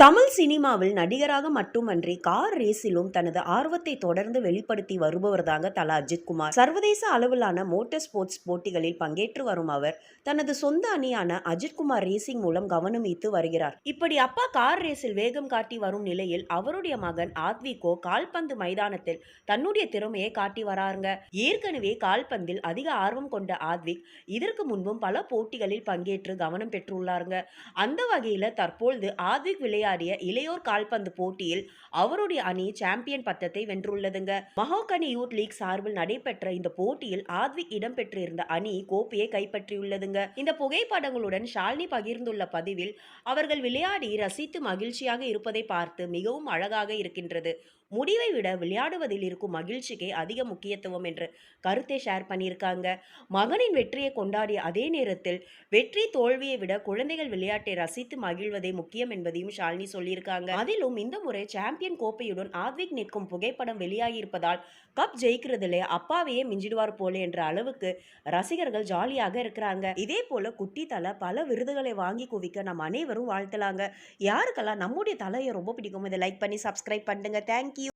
தமிழ் சினிமாவில் நடிகராக மட்டுமன்றி கார் ரேஸிலும் தனது ஆர்வத்தை தொடர்ந்து வெளிப்படுத்தி வருபவர்தாங்க தல அஜித்குமார். சர்வதேச அளவிலான மோட்டார் ஸ்போர்ட்ஸ் போட்டிகளில் பங்கேற்று வரும் அவர் தனது சொந்த அணியான அஜித்குமார் ரேசிங் மூலம் கவனம் ஈர்த்து வருகிறார். இப்படி அப்பா கார் ரேஸில் வேகம் காட்டி வரும் நிலையில் அவருடைய மகன் ஆத்விகோ கால்பந்து மைதானத்தில் தன்னுடைய திறமையை காட்டி வராருங்க. ஏற்கனவே கால்பந்தில் அதிக ஆர்வம் கொண்ட ஆத்விக் இதற்கு முன்பும் பல போட்டிகளில் பங்கேற்று கவனம் பெற்றுள்ளாருங்க. அந்த வகையில் தற்பொழுது ஆத்விக் விளையாடிய இளையோர் கால்பந்து போட்டியில் அவருடைய அணி சாம்பியன் பட்டத்தை வென்றுள்ளதுங்க. மஹோகனி யூத் லீக் சார்பில் நடைபெற்ற இந்த போட்டியில் ஆத்விக் இடம்பெற்றிருந்த அணி கோப்பையை கைப்பற்றியுள்ளதுங்க. இந்த புகைப்படங்களுடன் ஷாலினி பகிர்ந்துள்ள பதிவில் அவர்கள் விளையாடி ரசித்து மகிழ்ச்சியாக இருப்பதை பார்த்து மிகவும் அழகாக இருக்கின்றது. முடிவை விட விளையாடுவதில் இருக்கும் மகிழ்ச்சிக்கே அதிக முக்கியத்துவம் என்று கருத்தை ஷேர் பண்ணியிருக்காங்க. மகனின் வெற்றியை கொண்டாடிய அதே நேரத்தில் வெற்றி தோல்வியை விட குழந்தைகள் விளையாட்டை ரசித்து மகிழ்வதே முக்கியம் என்பதையும் ஷாலினி சொல்லியிருக்காங்க. அதிலும் இந்த முறை சாம்பியன் கோப்பையுடன் ஆத்விக் நிற்கும் புகைப்படம் வெளியாகி இருப்பதால் கப் ஜெயிக்கிறதுல அப்பாவையே மிஞ்சிடுவார் போல என்ற அளவுக்கு ரசிகர்கள் ஜாலியாக இருக்கிறாங்க. இதே போல குட்டி தலை பல விருதுகளை வாங்கி குவிக்க நம்ம அனைவரும் வாழ்த்தலாங்க. யாருக்கெல்லாம் நம்முடைய தலையை ரொம்ப பிடிக்கும் இதை லைக் பண்ணி சப்ஸ்கிரைப் பண்ணுங்க. தேங்க்யூ.